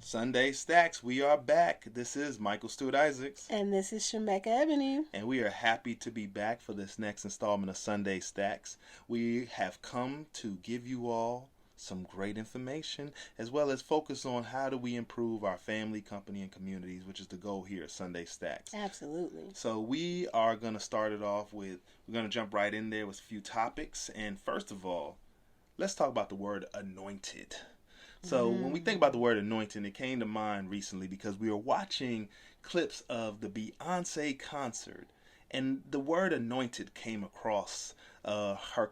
Sunday Stacks, we are back. This is Michael Stewart-Isaacs, And this is Shemekka Ebony. and we are happy to be back for this next installment of Sunday Stacks. We have come to give you all some great information as well as focus on how do we improve our family, company, and communities, which is the goal here at Sunday Stacks. Absolutely. So we are going to start it off with, we're going to jump right in there with a few topics. And first of all, let's talk about the word anointed. So when we think about the word anointing, it came to mind recently because we were watching clips of the Beyonce concert, and the word anointed came across her Yes,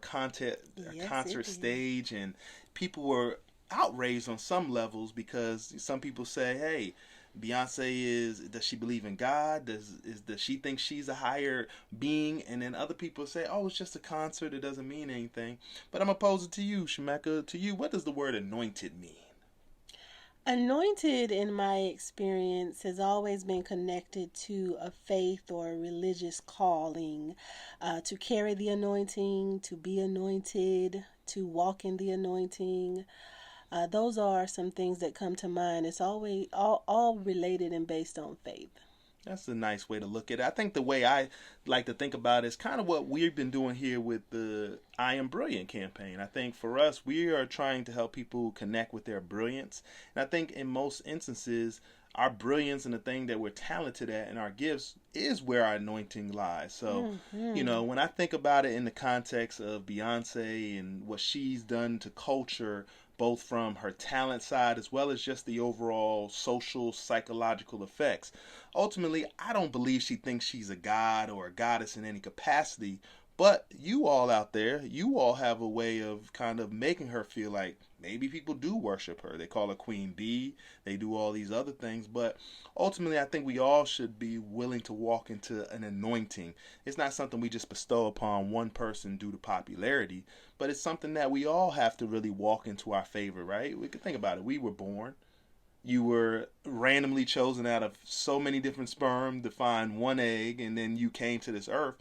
it concert did. stage, and people were outraged on some levels because some people say, "Hey, Beyonce does she believe in God? Does she think she's a higher being?" And then other people say, "Oh, it's just a concert. It doesn't mean anything." But I'm gonna pose it to you, Shemekka. To you, what does the word anointed mean? Anointed, in my experience, has always been connected to a faith or a religious calling, to carry the anointing, to be anointed, to walk in the anointing. Those are some things that come to mind. It's always all related and based on faith. That's a nice way to look at it. I think the way I like to think about it is kind of what we've been doing here with the I Am Brilliant campaign. I think for us, we are trying to help people connect with their brilliance. And I think in most instances, our brilliance and the thing that we're talented at and our gifts is where our anointing lies. So, Hmm. when I think about it in the context of Beyonce and what she's done to culture, both from her talent side as well as just the overall social psychological effects. Ultimately, I don't believe she thinks she's a god or a goddess in any capacity, but you all out there, you all have a way of kind of making her feel like maybe people do worship her. They call her Queen Bee, they do all these other things, but ultimately, I think we all should be willing to walk into an anointing. It's not something we just bestow upon one person due to popularity, but it's something that we all have to really walk into our favor, right? We can think about it. We were born, you were randomly chosen out of so many different sperm to find one egg, and then you came to this earth.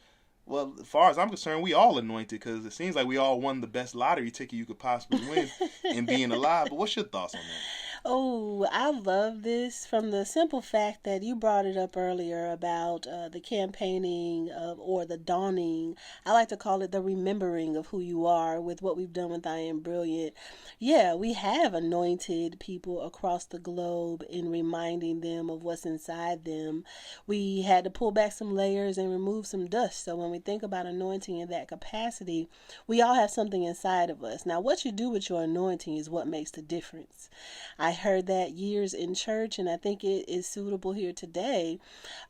Well, as far as I'm concerned, we all anointed because it seems like we all won the best lottery ticket you could possibly win in being alive. But what's your thoughts on that? Oh, I love this from the simple fact that you brought it up earlier about the campaigning of, or the dawning. I like to call it the remembering of who you are with what we've done with I Am Brilliant. Yeah, we have anointed people across the globe in reminding them of what's inside them. We had to pull back some layers and remove some dust. So when we think about anointing in that capacity, we all have something inside of us. Now, what you do with your anointing is what makes the difference. I heard that years in church, and I think it is suitable here today.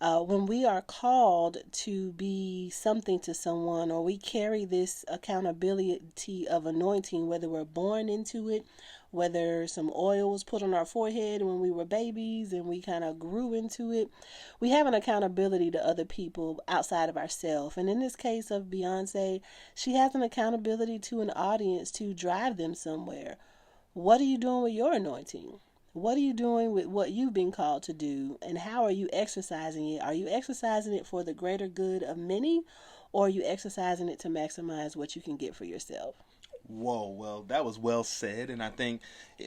When we are called to be something to someone, or we carry this accountability of anointing, whether we're born into it, whether some oil was put on our forehead when we were babies and we kind of grew into it, we have an accountability to other people outside of ourselves. And in this case of Beyonce, she has an accountability to an audience to drive them somewhere. What are you doing with your anointing? What are you doing with what you've been called to do? And how are you exercising it? Are you exercising it for the greater good of many? Or are you exercising it to maximize what you can get for yourself? Whoa, well, that was well said. And I think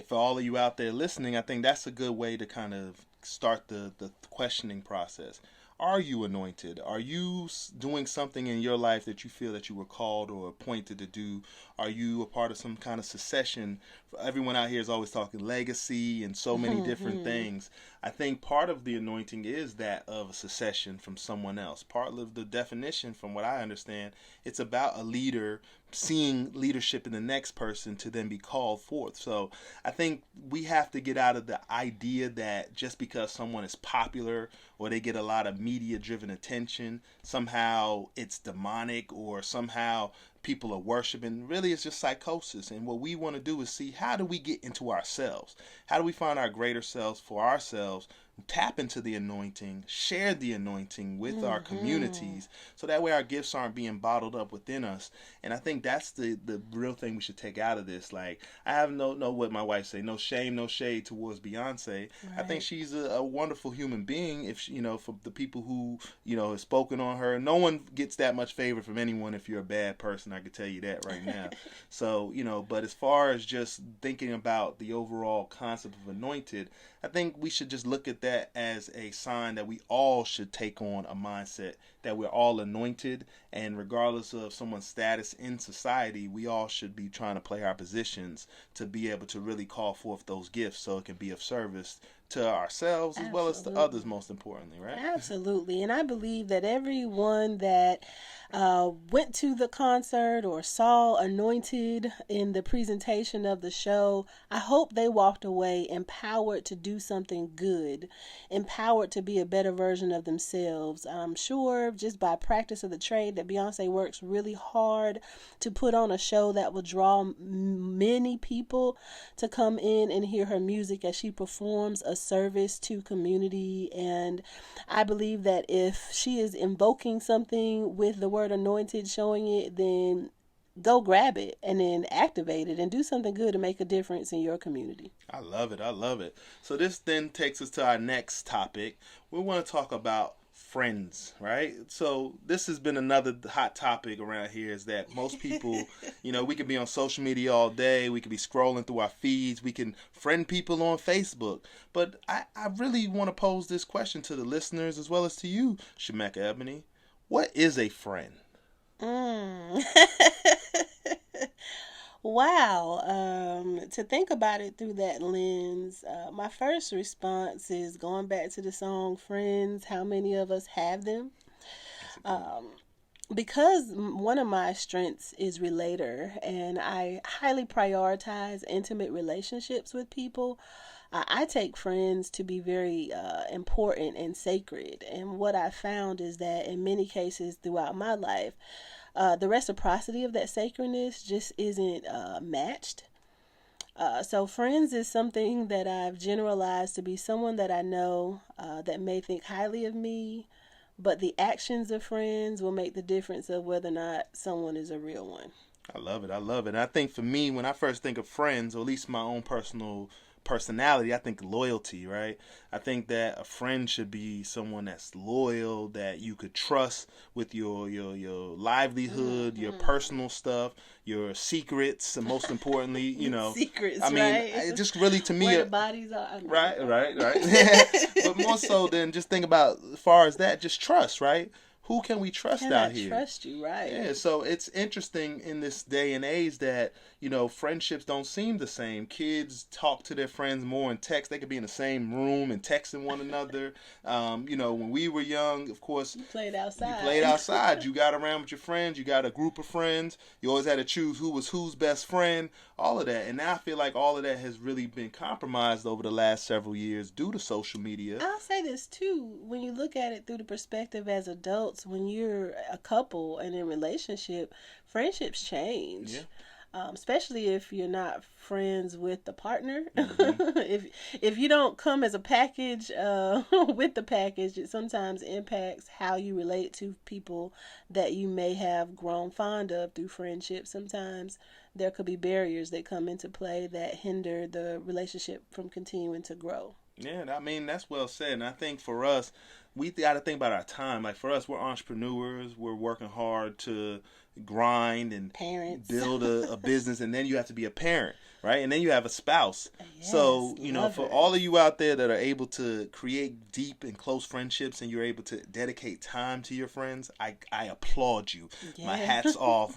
for all of you out there listening, I think that's a good way to kind of start the questioning process. Are you anointed? Are you doing something in your life that you feel that you were called or appointed to do? Are you a part of some kind of succession? Everyone out here is always talking legacy and so many different things. I think part of the anointing is that of a succession from someone else. Part of the definition, from what I understand, it's about a leader seeing leadership in the next person to then be called forth. So I think we have to get out of the idea that just because someone is popular or they get a lot of media driven attention, somehow it's demonic or somehow people are worshiping. Really, it's just psychosis. And what we want to do is see, how do we get into ourselves? How do we find our greater selves for ourselves tap into the anointing, share the anointing with our Mm-hmm. communities, so that way our gifts aren't being bottled up within us. And I think that's the real thing we should take out of this. Like, I have no what my wife say, no shame, no shade towards Beyonce. I think Right. she's a wonderful human being. If she, for the people who have spoken on her, no one gets that much favor from anyone if you're a bad person. I can tell you that right now. So but as far as just thinking about the overall concept of anointed, I think we should just look at that as a sign that we all should take on a mindset that we're all anointed, and regardless of someone's status in society, we all should be trying to play our positions to be able to really call forth those gifts so it can be of service to ourselves as well as to others, Absolutely. most importantly, right? Absolutely. And I believe that everyone that went to the concert or saw Anointed in the presentation of the show, I hope they walked away empowered to do something good, empowered to be a better version of themselves. I'm sure just by practice of the trade that Beyonce works really hard to put on a show that will draw many people to come in and hear her music as she performs a service to community. And I believe that if she is invoking something with the word anointed, showing it, then go grab it and then activate it and do something good to make a difference in your community. I love it. I love it. So this then takes us to our next topic. We want to talk about friends, right? So this has been another hot topic around here, is that most people, we can be on social media all day. We can be scrolling through our feeds. We can friend people on Facebook. But I really want to pose this question to the listeners as well as to you, Shemekka Ebony. What is a friend? Mm. Wow. To think about it through that lens, my first response is going back to the song Friends. How many of us have them? That's a good one. Um, because one of my strengths is relator, and I highly prioritize intimate relationships with people. I take friends to be very important and sacred. And what I found is that in many cases throughout my life, the reciprocity of that sacredness just isn't matched. So, friends is something that I've generalized to be someone that I know that may think highly of me, but the actions of friends will make the difference of whether or not someone is a real one. I love it. I love it. And I think for me, when I first think of friends, or at least my own personal personality, I think loyalty, right? I think that a friend should be someone that's loyal, that you could trust with your livelihood, your Mm-hmm. personal stuff, your secrets, and most importantly, I Secrets, mean, right? it just really to me, Where the bodies are. I know. right, right, right. But more so than just think about as far as that, just trust, right? Who can we trust Can out I here? trust you, right? Yeah, so it's interesting in this day and age that, friendships don't seem the same. Kids talk to their friends more in text. They could be in the same room and texting one another. When we were young, of course, You played you played outside. outside. You got around with your friends. You got a group of friends. You always had to choose who was whose best friend, all of that. And now I feel like all of that has really been compromised over the last several years due to social media. I'll say this too. When you look at it through the perspective as adults, when you're a couple and in relationship, friendships change. Yeah. Especially if you're not friends with the partner. Hmm. If you don't come as a package with the package, it sometimes impacts how you relate to people that you may have grown fond of through friendship. Sometimes there could be barriers that come into play that hinder the relationship from continuing to grow. Yeah, I mean that's well said. And I think for us, we got to think about our time. Like for us, we're entrepreneurs. We're working hard to grind and Parents. build a business, and then you have to be a parent, right? And then you have a spouse. Yes, So for lover. all of you out there that are able to create deep and close friendships, and you're able to dedicate time to your friends, I applaud you. My Yeah. hat's off.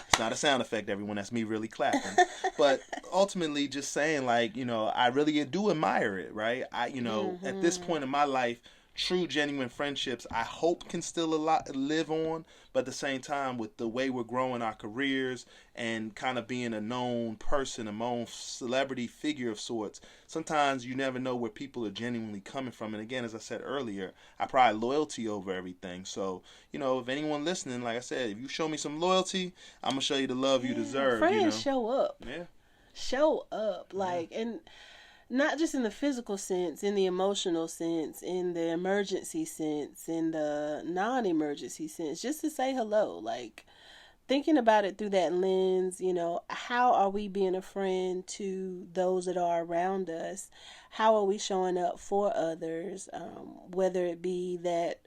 It's not a sound effect, everyone. That's me really clapping. But ultimately, just saying, like, I really do admire it, right? At this Mm-hmm. point in my life, true, genuine friendships, I hope can still live on. But at the same time, with the way we're growing our careers and kind of being a known person, a known celebrity figure of sorts, sometimes you never know where people are genuinely coming from. And again, as I said earlier, I pride loyalty over everything. So, if anyone listening, like I said, if you show me some loyalty, I'm gonna show you the love you Yeah. deserve. Friends show up. Yeah, Show up. yeah, And Not just in the physical sense, in the emotional sense, in the emergency sense, in the non-emergency sense, just to say hello. Like, thinking about it through that lens, how are we being a friend to those that are around us? How are we showing up for others? Whether it be that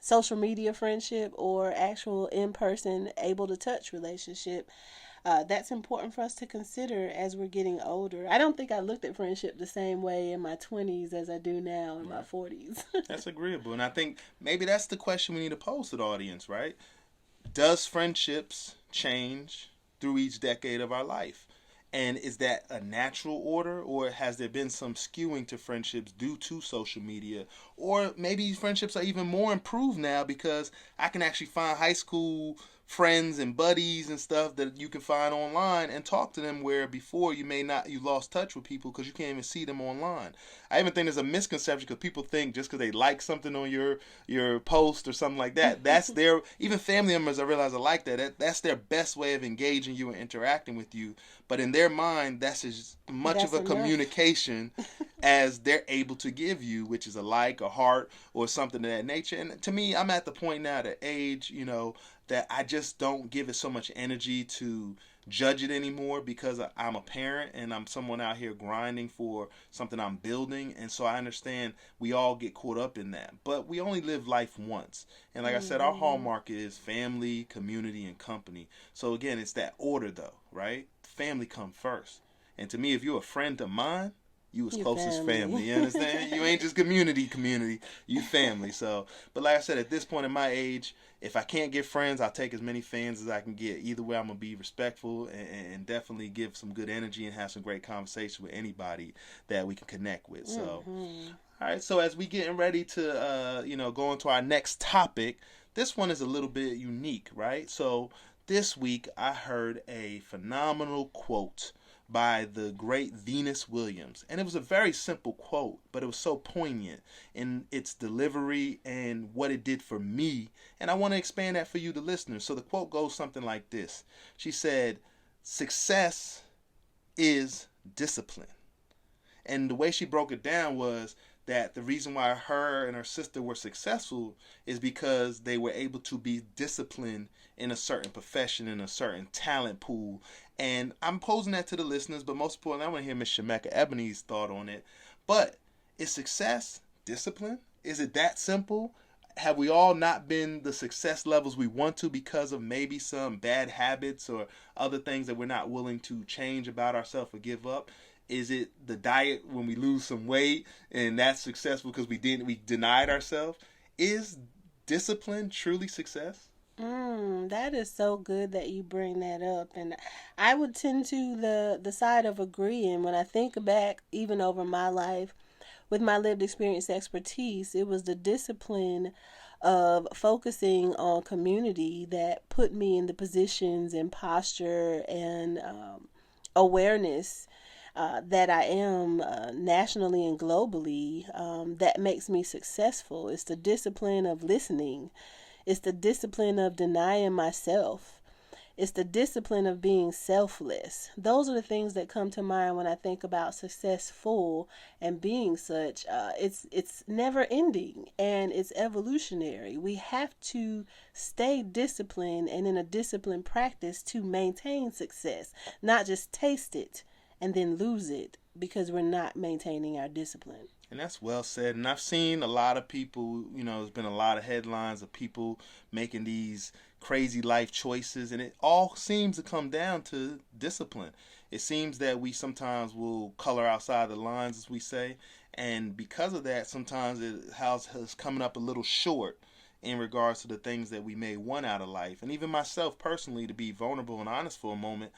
social media friendship or actual in person, able to touch relationship. That's important for us to consider as we're getting older. I don't think I looked at friendship the same way in my 20s as I do now in my Right. 40s. That's agreeable. And I think maybe that's the question we need to pose to the audience, right? Does friendships change through each decade of our life? And is that a natural order, or has there been some skewing to friendships due to social media? Or maybe friendships are even more improved now because I can actually find high school friends and buddies and stuff that you can find online and talk to them, where before you may not, you lost touch with people because you can't even see them online. I even think there's a misconception because people think just because they like something on your post or something like that, that's their, even family members, I realize, are like that's their best way of engaging you and interacting with you. But in their mind, that's as much of That's a enough. communication as they're able to give you, which is a like, a heart, or something of that nature. And to me, I'm at the point now, the age, that I just don't give it so much energy to judge it anymore, because I'm a parent and I'm someone out here grinding for something I'm building. And so I understand we all get caught up in that. But we only live life once. And like I said, our Mm-hmm. hallmark is family, community, and company. So again, it's that order though, right? Family come first. And to me, if you're a friend of mine, you as Your close as family. family. You understand? You ain't just community. You family. So, but like I said, at this point in my age, if I can't get friends, I'll take as many fans as I can get. Either way, I'm gonna be respectful and definitely give some good energy and have some great conversation with anybody that we can connect with. So, Mm-hmm. all right. So as we getting ready to, go into our next topic, this one is a little bit unique, right? So this week I heard a phenomenal quote by the great Venus Williams. And it was a very simple quote, but it was so poignant in its delivery and what it did for me. And I want to expand that for you, the listeners. So the quote goes something like this. She said, "Success is discipline." And the way she broke it down was that the reason why her and her sister were successful is because they were able to be disciplined in a certain profession, in a certain talent pool. And I'm posing that to the listeners, but most importantly, I want to hear Miss Shemekka Ebony's thought on it. But is success discipline? Is it that simple? Have we all not been the success levels we want to because of maybe some bad habits or other things that we're not willing to change about ourselves or give up? Is it the diet when we lose some weight and that's successful because we denied ourselves? Is discipline truly success? That is so good that you bring that up, and I would tend to the side of agreeing. When I think back, even over my life, with my lived experience expertise, it was the discipline of focusing on community that put me in the positions and posture and awareness that I am nationally and globally, that makes me successful. It's the discipline of listening. It's the discipline of denying myself. It's the discipline of being selfless. Those are the things that come to mind when I think about successful and being such. It's never ending and it's evolutionary. We have to stay disciplined and in a disciplined practice to maintain success, not just taste it and then lose it because we're not maintaining our discipline. And that's well said. And I've seen a lot of people, there's been a lot of headlines of people making these crazy life choices, and it all seems to come down to discipline. It seems that we sometimes will color outside the lines, as we say, and because of that, sometimes it has coming up a little short in regards to the things that we may want out of life. And even myself personally, to be vulnerable and honest for a moment,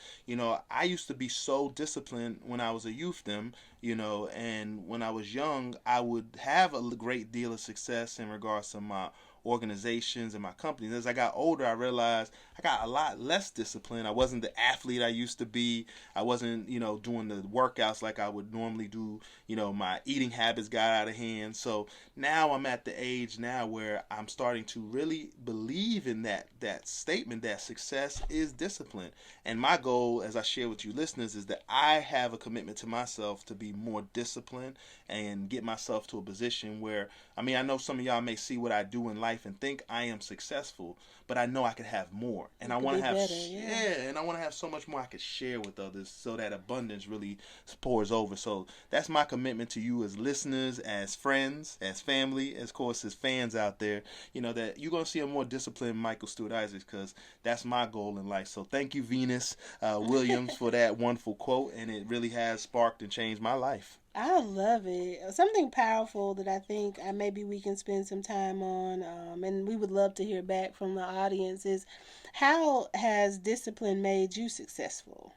I used to be so disciplined when I was a youthdom, and when I was young, I would have a great deal of success in regards to my organizations and my companies. As I got older, I realized I got a lot less discipline. I wasn't the athlete I used to be. I wasn't, doing the workouts like I would normally do. My eating habits got out of hand. So now I'm at the age now where I'm starting to really believe in that statement that success is discipline. And my goal, as I share with you listeners, is that I have a commitment to myself to be more disciplined and get myself to a position where, I know some of y'all may see what I do in life and think I am successful, but I know I could have more. And I want to have, better, yeah. and I want to have so much more I could share with others so that abundance really pours over. So that's my commitment to you as listeners, as friends, as family, as course as fans out there, that you're going to see a more disciplined Michael Stewart-Isaacs, because that's my goal in life. So thank you, Venus Williams, for that wonderful quote, and it really has sparked and changed my life. I love it. Something powerful that I think maybe we can spend some time on, and we would love to hear back from the audience, is how has discipline made you successful?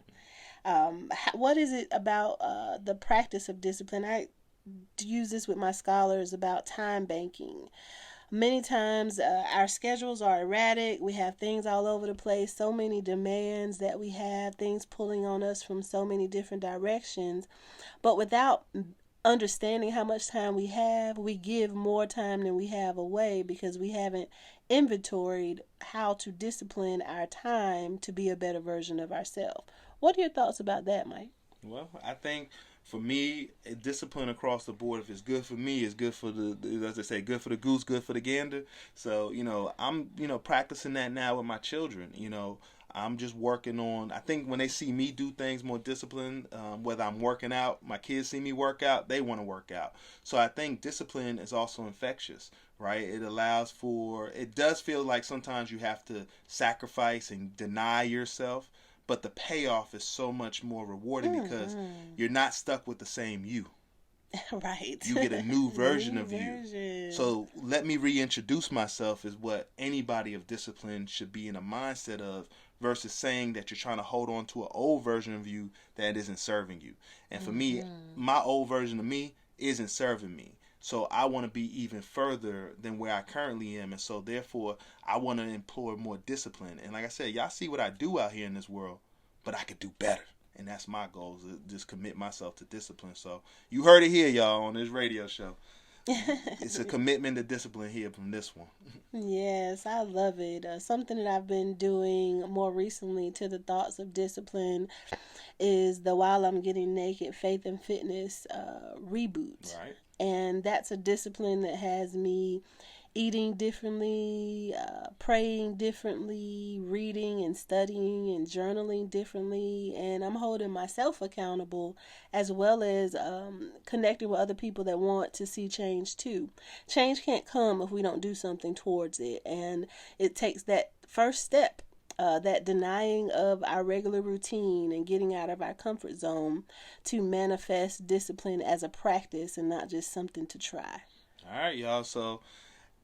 What is it about the practice of discipline? I use this with my scholars about time banking. Many times our schedules are erratic. We have things all over the place, so many demands that we have, things pulling on us from so many different directions. But without understanding how much time we have, we give more time than we have away because we haven't inventoried how to discipline our time to be a better version of ourselves. What are your thoughts about that, Mike? Well, I think for me, discipline across the board, if it's good for me, it's good for as they say, good for the goose, good for the gander. So, I'm, practicing that now with my children. I'm just working on, I think when they see me do things more disciplined, whether I'm working out, my kids see me work out, they want to work out. So I think discipline is also infectious, right? It does feel like sometimes you have to sacrifice and deny yourself, but the payoff is so much more rewarding because you're not stuck with the same you. Right. You get a new version of you. So let me reintroduce myself is what anybody of discipline should be in a mindset of, versus saying that you're trying to hold on to an old version of you that isn't serving you. And for me, my old version of me isn't serving me. So I want to be even further than where I currently am. And so therefore, I want to employ more discipline. And like I said, y'all see what I do out here in this world, but I could do better. And that's my goal, is to just commit myself to discipline. So you heard it here, y'all, on this radio show. It's a commitment to discipline here from this one. Yes, I love it. Something that I've been doing more recently to the thoughts of discipline is the While I'm Getting Naked Faith and Fitness reboot. Right. And that's a discipline that has me eating differently, praying differently, reading and studying and journaling differently. And I'm holding myself accountable as well as connecting with other people that want to see change too. Change can't come if we don't do something towards it. And it takes that first step, that denying of our regular routine and getting out of our comfort zone to manifest discipline as a practice and not just something to try. All right, y'all. So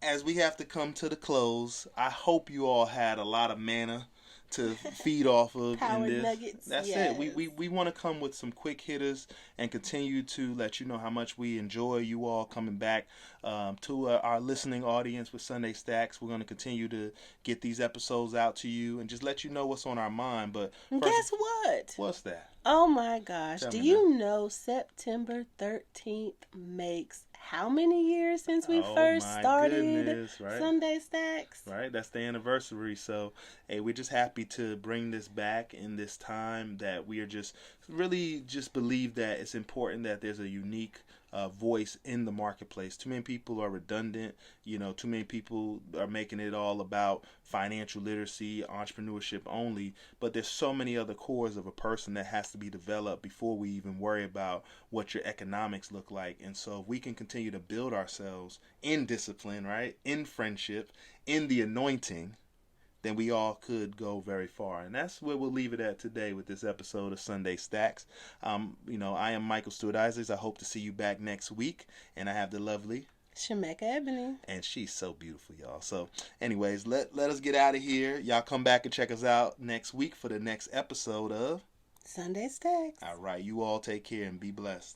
as we have to come to the close, I hope you all had a lot of manna to feed off of Power in this. nuggets. That's yes. it. We want to come with some quick hitters and continue to let you know how much we enjoy you all coming back to our listening audience with Sunday Stacks. We're going to continue to get these episodes out to you and just let you know what's on our mind. But first, guess what? What's that? Oh my gosh. Tell Do me you now. know September 13th makes how many years since we Oh first my started goodness, right? Sunday Stacks? Right, that's the anniversary. So, hey, we're just happy to bring this back in this time that we are just really just believe that it's important that there's a unique voice in the marketplace. Too many people are redundant. Too many people are making it all about financial literacy, entrepreneurship only. But there's so many other cores of a person that has to be developed before we even worry about what your economics look like. And so if we can continue to build ourselves in discipline, right, in friendship, in the anointing, then we all could go very far. And that's where we'll leave it at today with this episode of Sunday Stacks. I am Michael Stewart-Isaacs. I hope to see you back next week. And I have the lovely Shemekka Ebony. And she's so beautiful, y'all. So anyways, let us get out of here. Y'all come back and check us out next week for the next episode of Sunday Stacks. All right. You all take care and be blessed.